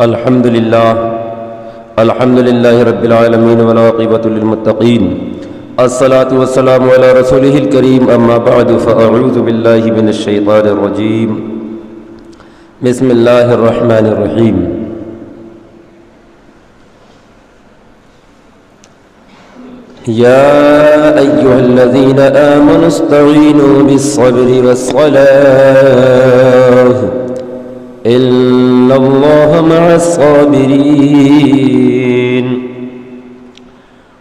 الحمد لله رب العالمين والعاقبة للمتقين الصلاة والسلام على رسوله الكريم أما بعد فأعوذ بالله من الشيطان الرجيم بسم الله الرحمن الرحيم يا أيها الذين آمنوا استعينوا بالصبر والصلاة إن الله مع الصابرين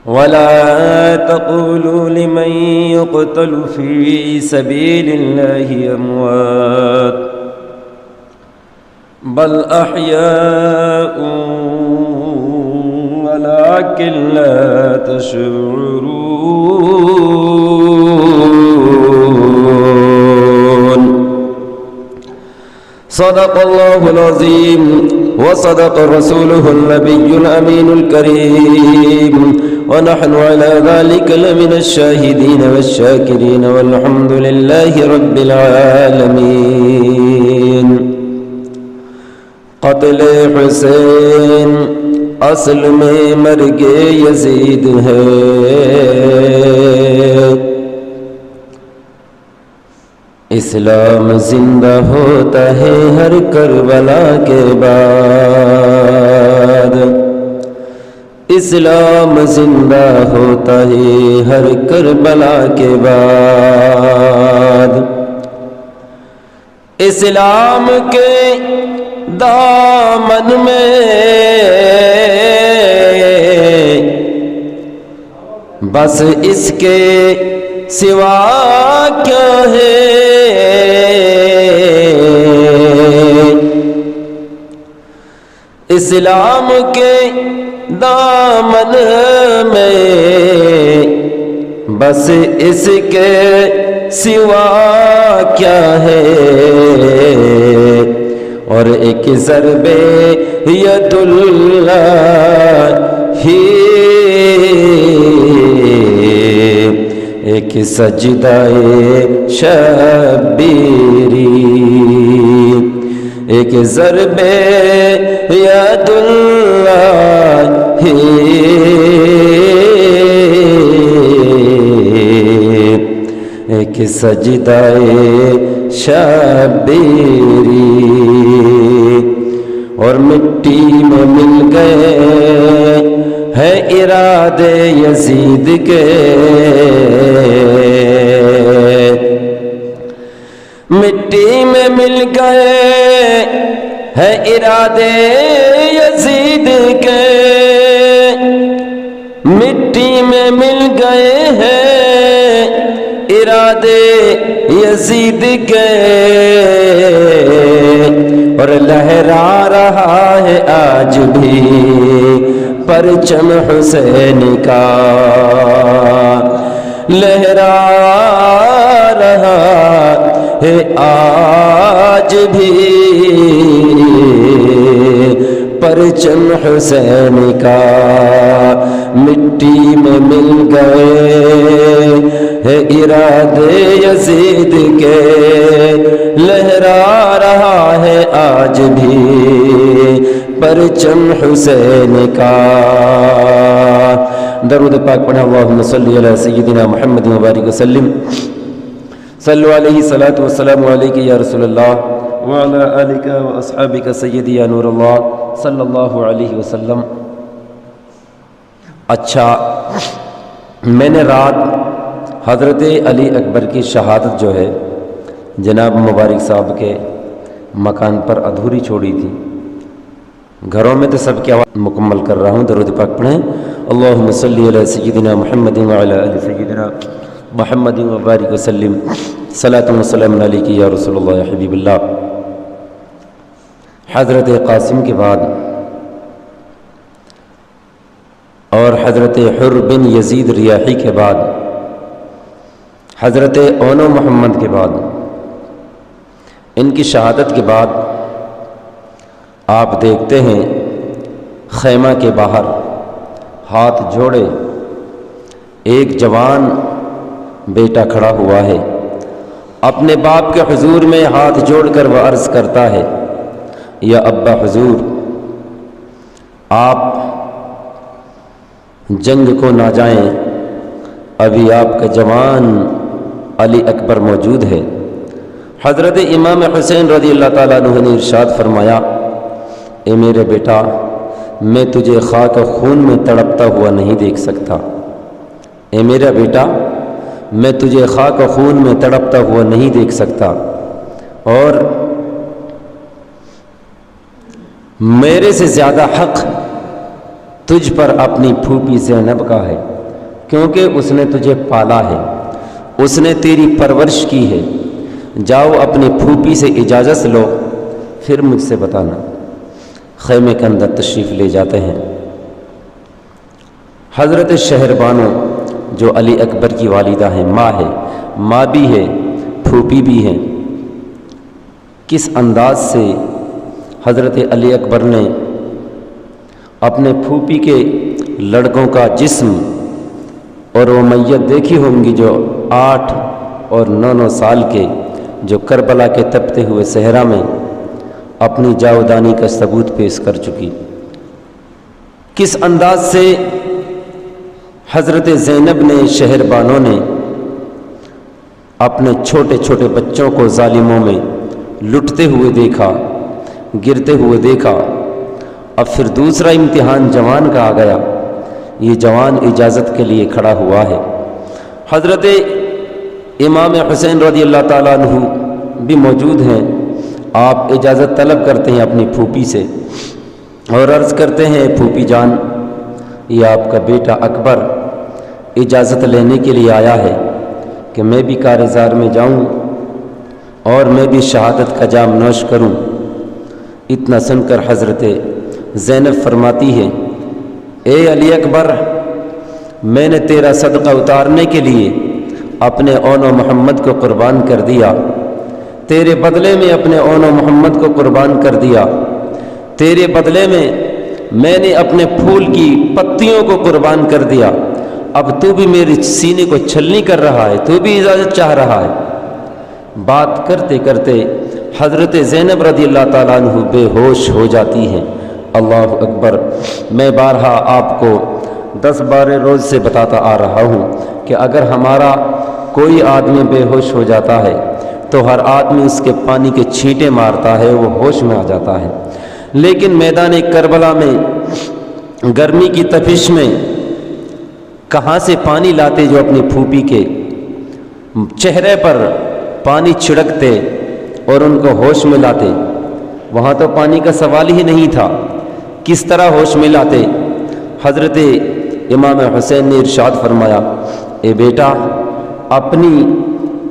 ولا تقولوا لمن يقتل في سبيل الله أموات بل أحياء ولكن لا تشعرون صدق الله العظيم وصدق رسوله النبي الأمين الكريم ونحن على ذلك لمن الشاهدين والشاكرين والحمد لله رب العالمين قتل حسین اصل میں مرگ یزید ہے، اسلام زندہ ہوتا ہے ہر کربلا کے بعد، اسلام زندہ ہوتا ہے ہر کربلا کے بعد، اسلام کے دامن میں بس اس کے سوا کیا ہے، اسلام کے دامن میں بس اس کے سوا کیا ہے، اور ایک ضرب ید اللہ ہی، ایک سجدہ شبیری، ایک ضرب ید اللہ ہی، ایک سجدہ شبیری، اور مٹی میں مل گئے ہیں ارادے یزید کے، مٹی میں مل گئے ہیں ارادے یزید کے، مٹی میں مل گئے ہیں ارادے یزید کے، اور لہرا رہا ہے آج بھی پرچم حسین کا، لہرا رہا ہے آج بھی پرچم حسین کا، مٹی میں مل گئے ہے ارادے یزید کے، لہرا رہا ہے آج بھی پرچم حسین کا۔ درود پاک پڑھا، اللہم صلی علی سیدنا محمد وبارک وسلم، صلو علیہ الصلاۃ والسلام علیک یا رسول اللہ وعلی آلک واصحابک سیدی یا نور اللہ صلی اللہ علیہ وسلم۔ اچھا، میں نے رات حضرت علی اکبر کی شہادت جو ہے جناب مبارک صاحب کے مکان پر ادھوری چھوڑی تھی، گھروں میں تو سب کی آواز مکمل کر رہا ہوں، درود پاک پڑھیں، اللہم صلی علی سیدنا محمد وعلی آل سیدنا محمد وبارک وسلم، صلاۃ و سلام علیک یا رسول اللہ یا حبیب اللہ۔ حضرت قاسم کے بعد اور حضرت حر بن یزید ریاحی کے بعد، حضرت اونو محمد کے بعد، ان کی شہادت کے بعد آپ دیکھتے ہیں خیمہ کے باہر ہاتھ جوڑے ایک جوان بیٹا کھڑا ہوا ہے، اپنے باپ کے حضور میں ہاتھ جوڑ کر وہ عرض کرتا ہے، یا ابا حضور آپ جنگ کو نہ جائیں، ابھی آپ کا جوان علی اکبر موجود ہے۔ حضرت امام حسین رضی اللہ تعالیٰ عنہ نے ارشاد فرمایا، اے میرے بیٹا، میں تجھے خاک خون میں تڑپتا ہوا نہیں دیکھ سکتا۔ اے میرا بیٹا، میں تجھے خاک خون میں تڑپتا ہوا نہیں دیکھ سکتا، اور میرے سے زیادہ حق تجھ پر اپنی پھوپھی زینب کا ہے، کیونکہ اس نے تجھے پالا ہے، اس نے تیری پرورش کی ہے۔ جاؤ اپنی پھوپھی سے اجازت لو، پھر مجھ سے بتانا۔ خیمے کے اندر تشریف لے جاتے ہیں۔ حضرت شہربانو جو علی اکبر کی والدہ ہیں، ماں بھی ہے، پھوپھی بھی ہیں، کس انداز سے حضرت علی اکبر نے اپنے پھوپھی کے لڑکوں کا جسم، اور وہ میت دیکھی ہوں گی جو 8 اور 9 سال کے، جو کربلا کے تپتے ہوئے صحرا میں اپنی جاودانی کا ثبوت پیش کر چکی، کس انداز سے حضرت زینب نے، شہربانوں نے اپنے چھوٹے چھوٹے بچوں کو ظالموں میں لٹتے ہوئے دیکھا، گرتے ہوئے دیکھا۔ اب پھر دوسرا امتحان جوان کا آ گیا۔ یہ جوان اجازت کے لیے کھڑا ہوا ہے۔ حضرت امام حسین رضی اللہ تعالیٰ عنہ بھی موجود ہیں۔ آپ اجازت طلب کرتے ہیں اپنی پھوپھی سے اور عرض کرتے ہیں، پھوپھی جان، یہ آپ کا بیٹا اکبر اجازت لینے کے لیے آیا ہے کہ میں بھی کارزار میں جاؤں اور میں بھی شہادت کا جام نوش کروں۔ اتنا سن کر حضرت زینب فرماتی ہے، اے علی اکبر، میں نے تیرا صدقہ اتارنے کے لیے اپنے اون و محمد کو قربان کر دیا، تیرے بدلے میں اپنے اون و محمد کو قربان کر دیا، تیرے بدلے میں نے اپنے پھول کی پتیوں کو قربان کر دیا، اب تو بھی میرے سینے کو چھلنی کر رہا ہے، تو بھی اجازت چاہ رہا ہے۔ بات کرتے کرتے حضرت زینب رضی اللہ تعالیٰ عنہ بے ہوش ہو جاتی ہیں۔ اللہ اکبر۔ میں بارہا آپ کو 10-12 روز سے بتاتا آ رہا ہوں کہ اگر ہمارا کوئی آدمی بے ہوش ہو جاتا ہے تو ہر آدمی اس کے پانی کے چھینٹے مارتا ہے، وہ ہوش میں آ جاتا ہے، لیکن میدان کربلا میں گرمی کی تپش میں کہاں سے پانی لاتے جو اپنی پھوپھی کے چہرے پر پانی چھڑکتے اور ان کو ہوش میں لاتے؟ وہاں تو پانی کا سوال ہی نہیں تھا، کس طرح ہوش میں لاتے؟ حضرت امام حسین نے ارشاد فرمایا، اے بیٹا، اپنی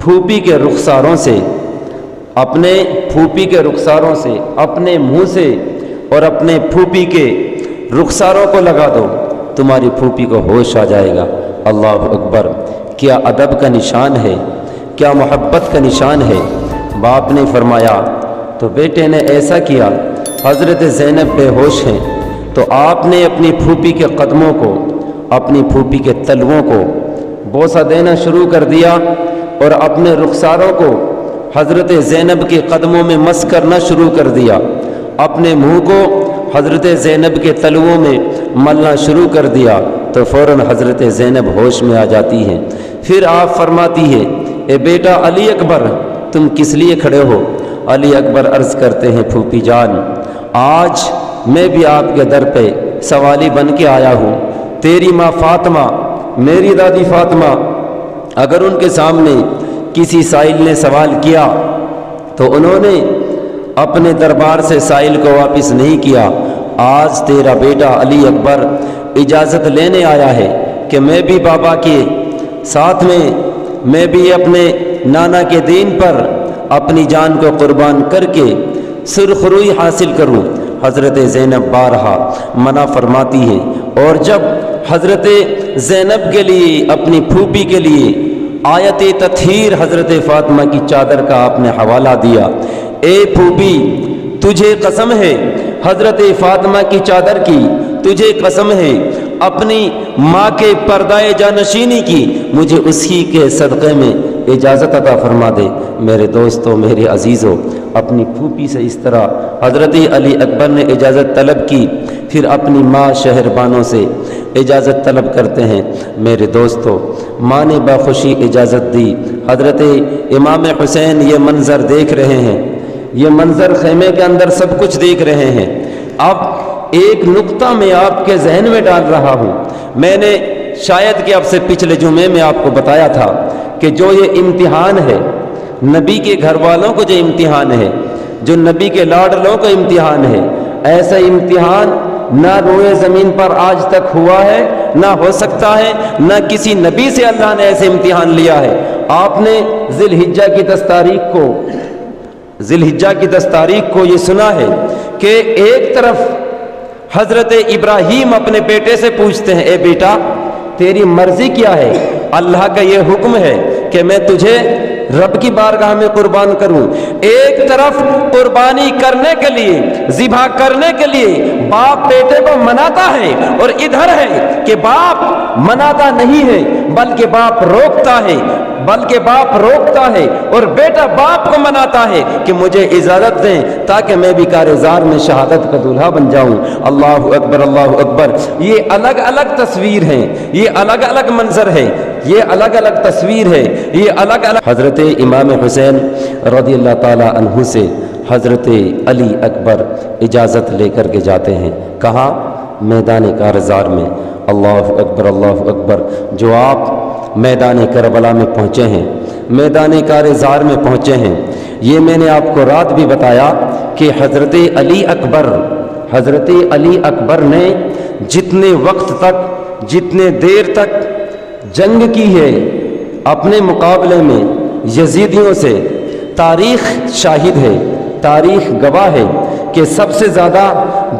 پھوپھی کے رخساروں سے، اپنے پھوپھی کے رخساروں سے، اپنے منہ سے اور اپنے پھوپھی کے رخساروں کو لگا دو، تمہاری پھوپھی کو ہوش آ جائے گا۔ اللہ اکبر۔ کیا ادب کا نشان ہے، کیا محبت کا نشان ہے۔ باپ نے فرمایا تو بیٹے نے ایسا کیا۔ حضرت زینب بے ہوش ہیں تو آپ نے اپنی پھوپھی کے قدموں کو، اپنی پھوپھی کے تلووں کو بوسہ دینا شروع کر دیا اور اپنے رخساروں کو حضرت زینب کے قدموں میں مس کرنا شروع کر دیا، اپنے منہ کو حضرت زینب کے تلووں میں ملنا شروع کر دیا تو فوراً حضرت زینب ہوش میں آ جاتی ہیں۔ پھر آپ فرماتی ہے، اے بیٹا علی اکبر، تم کس لیے کھڑے ہو؟ علی اکبر عرض کرتے ہیں، پھوپھی جان، آج میں بھی آپ کے در پہ سوالی بن کے آیا ہوں۔ تیری ماں فاطمہ، میری دادی فاطمہ، اگر ان کے سامنے کسی سائل نے سوال کیا تو انہوں نے اپنے دربار سے سائل کو واپس نہیں کیا۔ آج تیرا بیٹا علی اکبر اجازت لینے آیا ہے کہ میں بھی بابا کے ساتھ میں بھی اپنے نانا کے دین پر اپنی جان کو قربان کر کے سرخ روئی حاصل کروں۔ حضرت زینب بارہا منع فرماتی ہے، اور جب حضرت زینب کے لیے، اپنی پھوپھی کے لیے آیت تطہیر حضرت فاطمہ کی چادر کا آپ نے حوالہ دیا، اے پھوپھی، تجھے قسم ہے حضرت فاطمہ کی چادر کی، تجھے قسم ہے اپنی ماں کے پردہ جانشینی کی، مجھے اسی کے صدقے میں اجازت عطا فرما دے۔ میرے دوستوں، میرے عزیزوں، اپنی پھوپھی سے اس طرح حضرت علی اکبر نے اجازت طلب کی پھر اپنی ماں شہربانوں سے اجازت طلب کرتے ہیں۔ میرے دوستو، ماں نے بخوشی اجازت دی۔ حضرت امام حسین یہ منظر دیکھ رہے ہیں، یہ منظر خیمے کے اندر سب کچھ دیکھ رہے ہیں۔ اب ایک نقطہ میں آپ کے ذہن میں ڈال رہا ہوں، میں نے شاید کہ اب سے پچھلے جمعے میں آپ کو بتایا تھا کہ جو یہ امتحان ہے، نبی کے گھر والوں کو جو امتحان ہے، جو نبی کے لاڈلوں کا امتحان ہے، ایسا امتحان نہ روئے زمین پر آج تک ہوا ہے، نہ ہو سکتا ہے، نہ کسی نبی سے اللہ نے ایسے امتحان لیا ہے۔ آپ نے ذی الحجہ کی 10 تاریخ کو یہ سنا ہے کہ ایک طرف حضرت ابراہیم اپنے بیٹے سے پوچھتے ہیں، اے بیٹا تیری مرضی کیا ہے؟ اللہ کا یہ حکم ہے کہ میں تجھے رب کی بارگاہ میں قربان کروں۔ ایک طرف قربانی کرنے کے لیے، ذبح کرنے کے لیے باپ بیٹے کو مناتا ہے، اور ادھر ہے کہ باپ مناتا نہیں ہے بلکہ باپ روکتا ہے اور بیٹا باپ کو مناتا ہے کہ مجھے اجازت دیں تاکہ میں بھی کارزار میں شہادت کا دولہا بن جاؤں۔ اللہ اکبر، اللہ اکبر۔ یہ الگ الگ تصویر ہیں، یہ الگ الگ منظر ہے، یہ الگ الگ تصویر ہے، یہ الگ الگ۔ حضرت امام حسین رضی اللہ تعالی عنہ سے حضرت علی اکبر اجازت لے کر کے جاتے ہیں۔ کہاں؟ میدان کارزار میں۔ اللہ اکبر، اللہ اکبر۔ جو آپ میدان کربلا میں پہنچے ہیں، میدان کارزار میں پہنچے ہیں، یہ میں نے آپ کو رات بھی بتایا کہ حضرت علی اکبر نے جتنے وقت تک، جتنے دیر تک جنگ کی ہے اپنے مقابلے میں یزیدیوں سے، تاریخ شاہد ہے، تاریخ گواہ ہے کہ سب سے زیادہ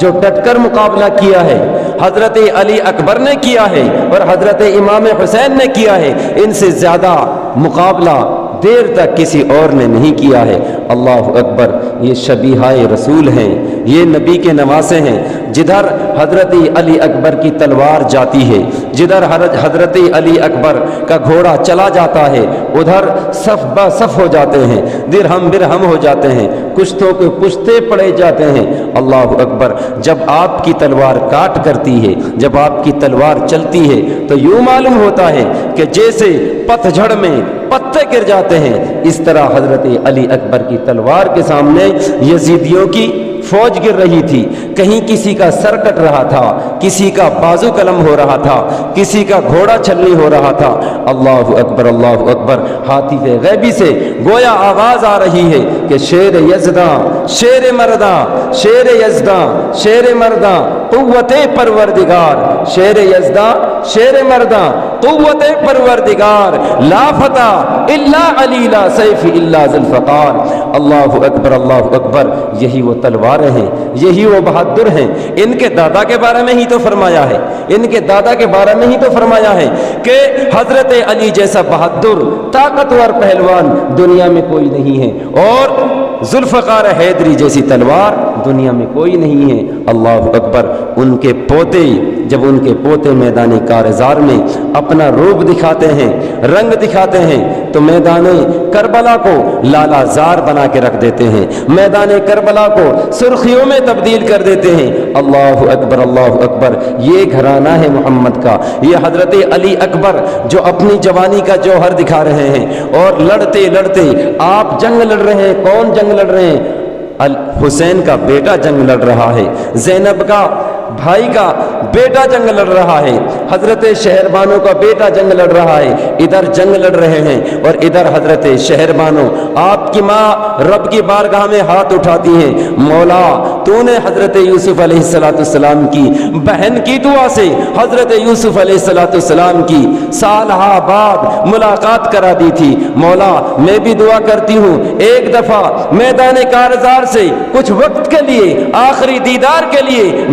جو ڈٹ کر مقابلہ کیا ہے حضرت علی اکبر نے کیا ہے اور حضرت امام حسین نے کیا ہے۔ ان سے زیادہ مقابلہ دیر تک کسی اور نے نہیں کیا ہے۔ اللہ اکبر۔ یہ شبیہہ رسول ہیں، یہ نبی کے نواسے ہیں۔ جدھر حضرت علی اکبر کی تلوار جاتی ہے، جدھر حضرت علی اکبر کا گھوڑا چلا جاتا ہے، ادھر صف با صف ہو جاتے ہیں، درہم برہم ہو جاتے ہیں، کشتوں کے پشتے پڑے جاتے ہیں۔ اللہ اکبر۔ جب آپ کی تلوار کاٹ کرتی ہے، جب آپ کی تلوار چلتی ہے تو یوں معلوم ہوتا ہے کہ جیسے پتجھڑ میں پتے گر جاتے ہیں، اس طرح حضرت علی اکبر کی تلوار کے سامنے یزیدیوں کی فوج گر رہی تھی۔ کہیں کسی کا سر کٹ رہا تھا، کسی کا بازو قلم ہو رہا تھا، کسی کا گھوڑا چھلنی ہو رہا تھا۔ اللہ اکبر، اللہ اکبر۔ ہاتف غیبی سے گویا آواز آ رہی ہے کہ شیر یزداں، شیر مرداں، شیر یزداں، شیر مرداں، قوت پروردگار، شیر یزداں، شیر مرداں، قوت پروردگار، لا فتح الا علی، لا سیف الا ذوالفقار۔ اللہ اکبر، اللہ اکبر۔ یہی وہ تلواریں ہیں، یہی وہ بہادر ہیں۔ ان کے دادا کے بارے میں ہی تو فرمایا ہے، ان کے دادا کے بارے میں ہی تو فرمایا ہے کہ حضرت علی جیسا بہادر طاقتور پہلوان دنیا میں کوئی نہیں ہے، اور ذوالفقار حیدری جیسی تلوار دنیا میں کوئی نہیں ہے۔ اللہ اکبر۔ ان کے پوتے، جب ان کے پوتے میدان کارزار میں اپنا روپ دکھاتے ہیں، رنگ دکھاتے ہیں، تو میدان کربلا کو لالا زار بنا کے رکھ دیتے ہیں، میدان کربلا کو سرخیوں میں تبدیل کر دیتے ہیں۔ اللہ اکبر، اللہ اکبر۔ یہ گھرانہ ہے محمد کا، یہ حضرت علی اکبر جو اپنی جوانی کا جوہر دکھا رہے ہیں، اور لڑتے لڑتے آپ جنگ لڑ رہے ہیں۔ کون جنگ لڑ رہے ہیں؟ حسین کا بیٹا جنگ لڑ رہا ہے، زینب کا بھائی کا بیٹا جنگ لڑ رہا ہے، حضرت شہربانو کا بیٹا جنگ لڑ رہا ہے۔ ادھر جنگ لڑ رہے ہیں اور ادھر حضرت شہربانو آپ کی ماں رب کی بارگاہ میں ہاتھ اٹھاتی ہیں، مولا تو نے حضرت یوسف علیہ السلام کی بہن کی دعا سے حضرت یوسف علیہ السلام کی سالہ بعد ملاقات کرا دی تھی، مولا میں بھی دعا کرتی ہوں ایک دفعہ میدان کارزار سے کچھ وقت کے لیے، آخری دیدار کے لیے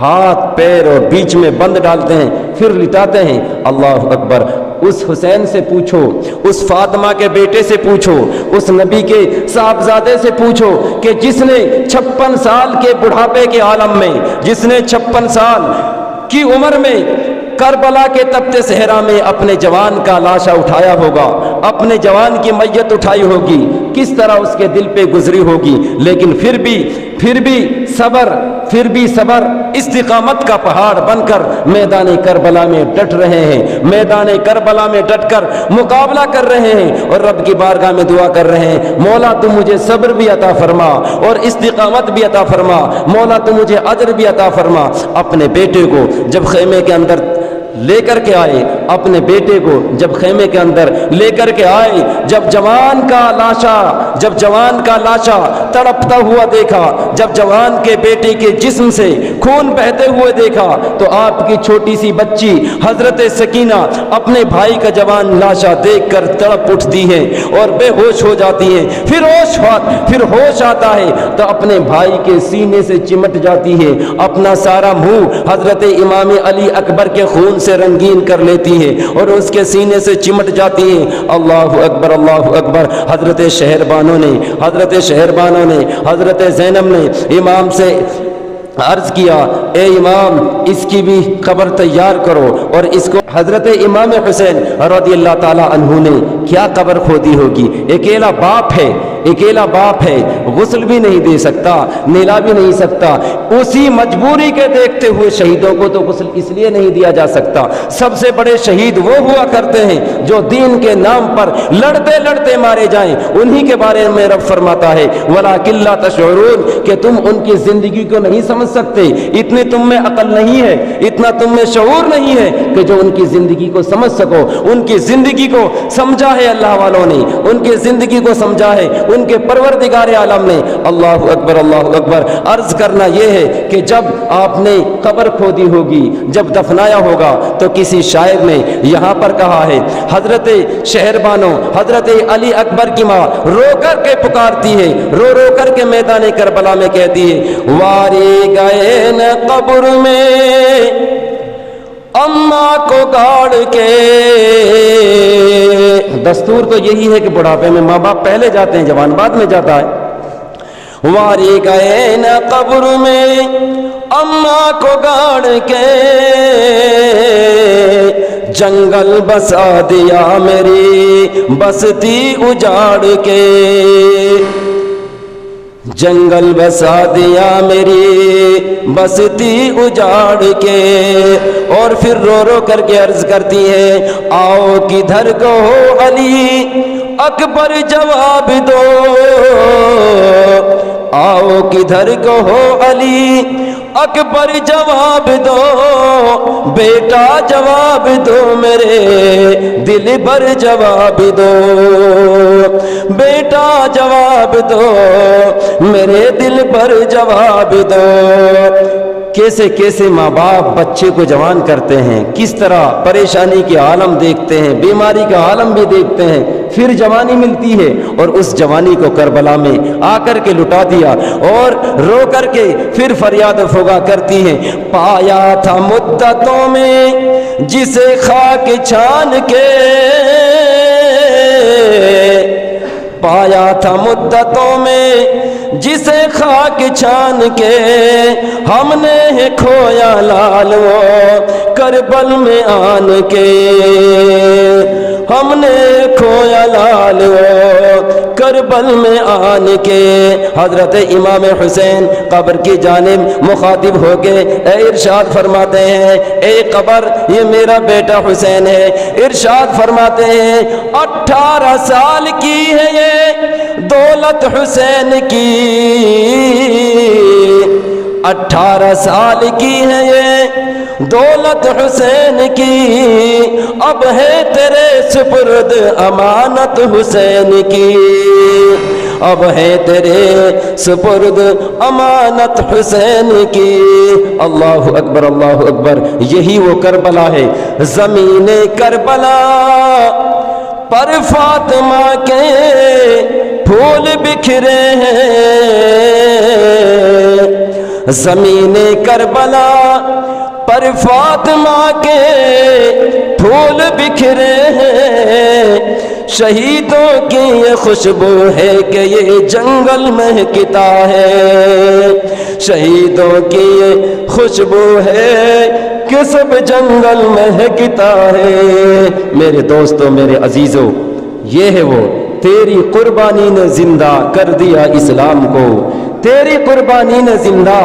ہاتھ پیر اور بیچ میں بند ڈالتے ہیں، پھر لٹاتے ہیں۔ اللہ اکبر! اس حسین سے پوچھو، اس فاطمہ کے بیٹے سے پوچھو، اس نبی کے صاحبزادے سے پوچھو کہ جس نے 56 سال کے بڑھاپے کے عالم میں، جس نے 56 سال کی عمر میں کربلا کے تپتے صحرا میں اپنے جوان کا لاشا اٹھایا ہوگا، اپنے جوان کی میت اٹھائی ہوگی، کس طرح اس کے دل پہ گزری ہوگی، لیکن پھر بھی صبر استقامت کا پہاڑ بن کر میدان کربلا میں ڈٹ رہے ہیں، میدان کربلا میں ڈٹ کر مقابلہ کر رہے ہیں اور رب کی بارگاہ میں دعا کر رہے ہیں، مولا تو مجھے صبر بھی عطا فرما اور استقامت بھی عطا فرما، مولا تو مجھے اجر بھی عطا فرما۔ اپنے بیٹے کو جب خیمے کے اندر لے کر کے آئے، اپنے بیٹے کو جب خیمے کے اندر لے کر کے آئے، جب جوان کا لاشا تڑپتا ہوا دیکھا، جب جوان کے بیٹے کے جسم سے خون بہتے ہوئے دیکھا، تو آپ کی چھوٹی سی بچی حضرت سکینہ اپنے بھائی کا جوان لاشا دیکھ کر تڑپ اٹھتی ہے اور بے ہوش ہو جاتی ہے، پھر ہوش آتا ہے تو اپنے بھائی کے سینے سے چمٹ جاتی ہے، اپنا سارا منہ حضرت امام علی اکبر کے خون سے رنگین کر لیتی ہے اور اس کے سینے سے چمٹ جاتی ہے۔ اللہ اکبر، اللہ اکبر! حضرت شہربانوں نے حضرت زینب نے امام سے عرض کیا، اے امام اس کی بھی قبر تیار کرو، اور اس کو حضرت امام حسین رضی اللہ تعالی عنہ نے کیا قبر کھودی ہوگی، اکیلا باپ ہے، غسل بھی نہیں دے سکتا، نلا بھی نہیں سکتا، اسی مجبوری کے دیکھتے ہوئے شہیدوں کو تو غسل اس لیے نہیں دیا جا سکتا۔ سب سے بڑے شہید وہ ہوا کرتے ہیں جو دین کے نام پر لڑتے لڑتے مارے جائیں، انہی کے بارے میں رب فرماتا ہے وَلَٰكِن لَّا تَشْعُرُونَ کہ تم ان کی زندگی کو نہیں سمجھ سکتے، اتنی تم میں عقل نہیں ہے، اتنا تم میں شعور نہیں ہے کہ جو ان کی زندگی کو سمجھ سکو۔ ان کی زندگی کو سمجھا ہے اللہ والوں نے، ان کی زندگی کو سمجھا ہے ان کے پروردگار عالم نے۔ اللہ اکبر، اللہ اکبر! عرض کرنا یہ ہے کہ جب آپ نے قبر کھودی ہوگی، جب دفنایا ہوگا، تو کسی شاعر نے یہاں پر کہا ہے، حضرت شہربانو حضرت علی اکبر کی ماں رو کر کے پکارتی ہے، رو رو کر کے میدان کربلا میں کہتی ہے، واری گئے ن قبر میں اماں کو گاڑ کے۔ دستور تو یہی ہے کہ بڑھاپے میں ماں باپ پہلے جاتے ہیں، جوان بعد میں جاتا ہے۔ واری گئے ن قبر میں اماں کو گاڑ کے، جنگل بسا دیا میری بستی اجاڑ کے، جنگل بسا دیا میری بستی اجاڑ کے۔ اور پھر رو رو کر کے عرض کرتی ہے، آؤ کدھر کو ہو علی اکبر جواب دو، آؤ کدھر کو ہو علی اکبر جواب دو، بیٹا جواب دو میرے دل بر جواب دو، بیٹا جواب دو میرے دل پر جواب دو۔ کیسے کیسے ماں باپ بچے کو جوان کرتے ہیں، کس طرح پریشانی کے عالم دیکھتے ہیں، بیماری کا عالم بھی دیکھتے ہیں، پھر جوانی ملتی ہے اور اس جوانی کو کربلا میں آ کر کے لٹا دیا اور رو کر کے پھر فریاد فغاں کرتی ہیں، پایا تھا مدتوں میں جسے خاک چھان کے، پایا تھا مدتوں میں جسے خاک چھان کے، ہم نے کھویا لال وہ کربل میں آن کے، ہم نے کھویا لال وہ کربل میں آن کے۔ حضرت امام حسین قبر کی جانب مخاطب ہو کے ارشاد فرماتے ہیں، اے قبر یہ میرا بیٹا حسین ہے۔ ارشاد فرماتے ہیں، 18 سال کی ہے یہ دولت حسین کی، 18 سال کی ہے یہ دولت حسین کی، اب ہے تیرے سپرد امانت حسین کی، اب ہے تیرے سپرد امانت حسین کی۔ اللہ اکبر، اللہ اکبر! یہی وہ کربلا ہے، زمین کربلا پر فاطمہ کے پھول بکھرے ہیں، زمین کربلا پر فاطمہ کے پھول بکھرے ہیں، شہیدوں کی یہ خوشبو ہے کہ یہ جنگل مہکتا ہے، شہیدوں کی یہ خوشبو ہے کہ سب جنگل مہکتا ہے۔ میرے دوستو، میرے عزیزو، یہ ہے وہ تیری قربانی نے زندہ کر دیا اسلام کو، تیری قربانی نے زندہ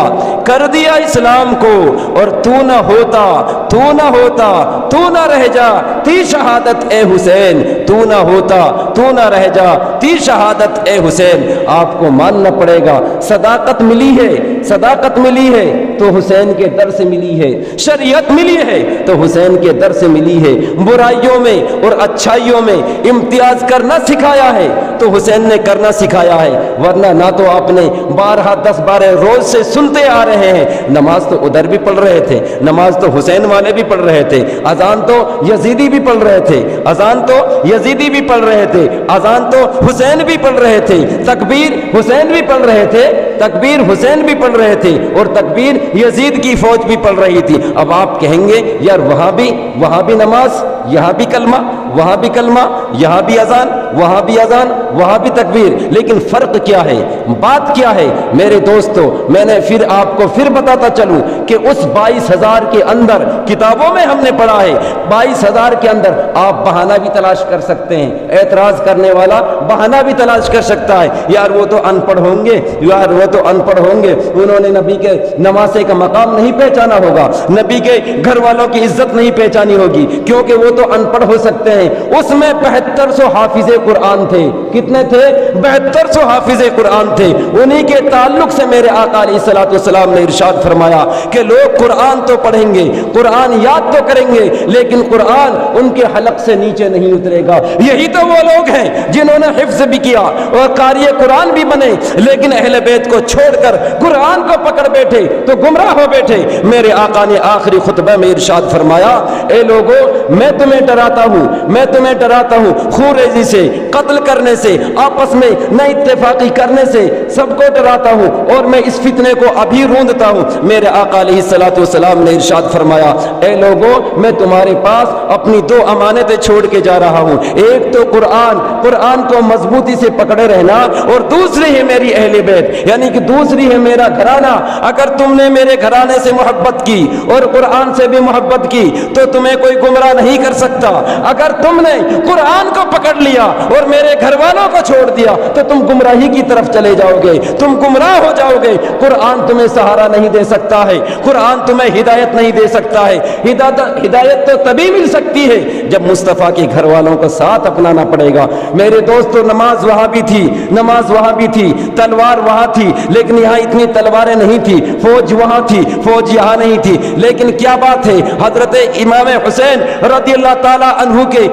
کر دیا اسلام کو، اور تو نہ ہوتا، تو نہ ہوتا، تو نہ رہ جا تی شہادت اے حسین، تو نہ ہوتا، تو نہ رہ جا تی شہادت اے حسین۔ آپ کو ماننا پڑے گا، صداقت ملی ہے، صداقت ملی ہے تو حسین کے در سے ملی ہے، شریعت ملی ہے تو حسین کے در سے ملی ہے، برائیوں میں اور اچھائیوں میں امتیاز کرنا سکھایا ہے تو حسین نے کرنا سکھایا ہے، ورنہ نہ تو آپ نے 12 روز سے سنتے آ رہے ہیں، نماز تو ادھر بھی پڑھ رہے تھے، نماز تو حسین والے بھی پڑھ رہے تھے، اذان تو یزیدی بھی پڑھ رہے تھے، اذان تو یزیدی بھی پڑھ رہے تھے، اذان تو حسین بھی پڑھ رہے تھے، تکبیر حسین بھی پڑھ رہے تھے، تکبیر حسین بھی پڑھ رہے تھے، اور تکبیر یزید کی فوج بھی پڑھ رہی تھی۔ اب آپ کہیں گے یار وہاں بھی نماز، یہاں بھی کلمہ، وہاں بھی کلمہ، یہاں بھی اذان، وہاں بھی اذان، وہاں بھی تکبیر، لیکن فرق کیا ہے، بات کیا ہے؟ میرے دوستو، میں نے پھر آپ کو پھر بتاتا چلوں کہ اس 22,000 کے اندر کتابوں میں ہم نے پڑھا ہے، 22,000 کے اندر آپ بہانہ بھی تلاش کر سکتے ہیں، اعتراض کرنے والا بہانہ بھی تلاش کر سکتا ہے، یار وہ تو ان پڑھ ہوں گے، یار وہ تو ان پڑھ ہوں گے، انہوں نے نبی کے نمازے کا مقام نہیں پہچانا ہوگا، نبی کے گھر والوں کی عزت نہیں پہچانی ہوگی، کیونکہ وہ تو ان پڑھ ہو سکتے ہیں۔ اس میں 7200 حافظ قرآن تھے، کتنے تھے؟ 7200 حافظ قرآن تھے، انہی کے تعلق سے میرے آقا علیہ الصلوۃ والسلام نے ارشاد فرمایا کہ لوگ قرآن تو پڑھیں گے، قرآن یاد تو کریں گے، لیکن قرآن ان کے حلق سے نیچے نہیں اترے گا۔ یہی تو وہ لوگ ہیں جنہوں نے حفظ بھی کیا اور قاری قرآن بھی بنے، لیکن اہل بیت کو چھوڑ کر قرآن کو پکڑ بیٹھے تو گمراہ ہو بیٹھے۔ میرے آقا نے آخری خطبہ میں ارشاد فرمایا، اے لوگو، میں تمہیں ڈراتا ہوں، میں تمہیں ڈراتا ہوں خونریزی سے، قتل کرنے سے، آپس میں نہ اتفاقی کرنے سے، سب کو ڈراتا ہوں، اور میں اس فتنے کو ابھی روندتا ہوں۔ میرے آقا علیہ الصلوۃ والسلام نے ارشاد فرمایا، اے لوگو، میں تمہارے پاس اپنی 2 امانتیں چھوڑ کے جا رہا ہوں، ایک تو قرآن کو مضبوطی سے پکڑے رہنا، اور دوسری ہے میری اہل بیت، یعنی کہ دوسری ہے میرا گھرانہ۔ اگر تم نے میرے گھرانے سے محبت کی اور قرآن سے بھی محبت کی تو تمہیں کوئی گمراہ نہیں کر سکتا۔ اگر تم نے قرآن کو پکڑ لیا اور میرے گھر والوں کو چھوڑ دیا تو تم گمراہی کی طرف چلے جاؤ گے، تم گمراہ ہو جاؤ گے۔ قرآن تمہیں سہارا نہیں دے سکتا ہے، قرآن تمہیں ہدایت نہیں دے سکتا ہے۔ ہدایت تو تبھی مل سکتی ہے جب مصطفیٰ کے گھر والوں کو ساتھ اپنانا پڑے گا۔ میرے دوستو، نماز وہاں بھی تھی، نماز وہاں بھی تھی، تلوار وہاں تھی، لیکن یہاں اتنی تلواریں نہیں تھی، فوج وہاں تھی، فوج یہاں نہیں تھی، لیکن کیا بات ہے، حضرت امام حسین رضی اللہ تعالی عنہ کے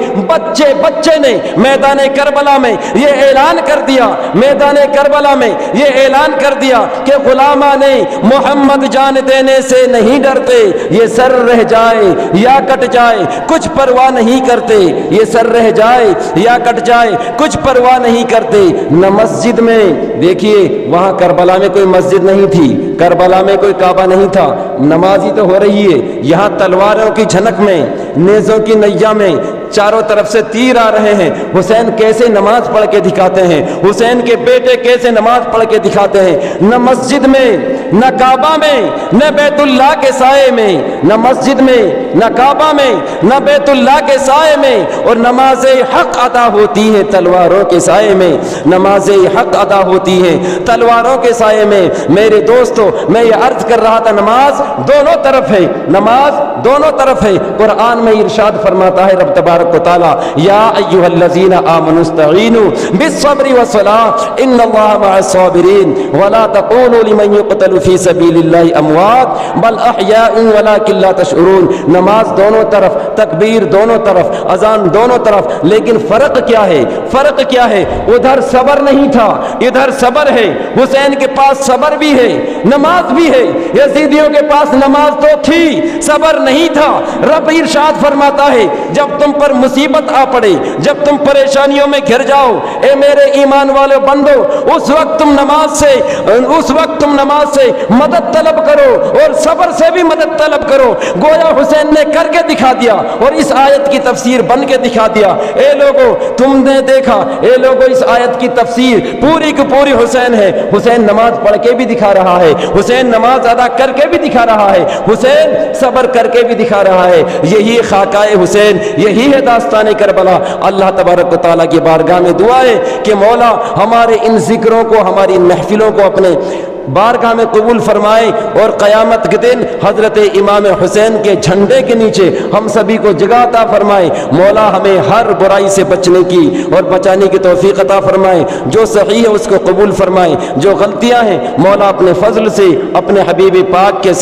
بچے نے میدان کربلا میں یہ اعلان کر دیا، میدان کربلا میں یہ اعلان کر دیا کہ غلامان محمد جان دینے سے نہیں ڈرتے، یہ سر رہ جائے یا کٹ جائے کچھ پرواہ نہیں کرتے، یہ سر رہ جائے یا کٹ جائے کچھ پرواہ نہیں کرتے۔ نہ مسجد میں، دیکھیے وہاں کربلا میں کوئی مسجد نہیں تھی، کربلا میں کوئی کعبہ نہیں تھا، نماز ہی تو ہو رہی ہے، یہاں تلواروں کی جھنک میں، نیزوں کی نیا میں چاروں طرف سے تیر آ رہے ہیں۔ حسین کیسے نماز پڑھ کے دکھاتے ہیں، حسین کے بیٹے کیسے نماز پڑھ کے دکھاتے ہیں، نہ مسجد میں، نہ کعبہ میں، نہ بیت اللہ کے سائے میں، نہ مسجد میں، نہ کعبہ میں، نہ بیت اللہ کے سائے میں، اور نماز حق ادا ہوتی ہے تلواروں کے سائے میں، نماز حق ادا ہوتی ہے تلواروں کے سائے میں۔ میرے دوستو، میں یہ عرض کر رہا تھا، نماز دونوں طرف ہے، نماز دونوں طرف ہے۔ قرآن میں ارشاد فرماتا ہے رب تبارک و تعالی، یا ایھا الذین آمنوا استعینوا بالصبر والصلاۃ ان اللہ مع الصابرین ولا تقولوا لمن یقتل فی سبیل اللہ اموات بل احیاء ولکن لا تشعرون۔ نماز دونوں طرف، تکبیر دونوں طرف، اذان دونوں طرف، لیکن فرق کیا ہے؟ فرق کیا ہے؟ ادھر صبر نہیں تھا، ادھر صبر ہے۔ حسین کے پاس صبر بھی ہے، نماز بھی ہے۔ یزیدیوں کے پاس نماز تو تھی، صبر نہیں تھا۔ رب ارشاد فرماتا ہے جب تم پر مصیبت آ پڑے، جب تم پریشانیوں میں گھر جاؤ، اے میرے ایمان والے بندو، اس وقت تم نماز سے مدد طلب کرو اور صبر سے بھی مدد طلب کرو۔ گویا حسین نے کر کے دکھا دیا اور اس آیت کی تفسیر بن کے دکھا دیا۔ اے لوگو تم نے دیکھا، اے لوگو اس آیت کی تفسیر پوری کی پوری حسین ہے۔ حسین نماز پڑھ کے بھی دکھا رہا ہے، حسین نماز ادا کر کے بھی دکھا رہا ہے، حسین صبر کر کے بھی دکھا رہا ہے۔ یہی خاکہ حسین، یہی ہے داستان کربلا۔ اللہ تبارک و تعالیٰ کی بارگاہ میں دعا ہے کہ مولا ہمارے ان ذکروں کو، ہماری ان محفلوں کو اپنے بارگاہ میں قبول فرمائے اور قیامت کے دن حضرت امام حسین کے جھنڈے کے نیچے ہم سبھی کو جگہ عطا فرمائے۔ مولا ہمیں ہر برائی سے بچنے کی اور بچانے کی توفیق عطا فرمائے۔ جو صحیح ہے اس کو قبول فرمائے، جو غلطیاں ہیں مولا اپنے فضل سے اپنے حبیب پاک کے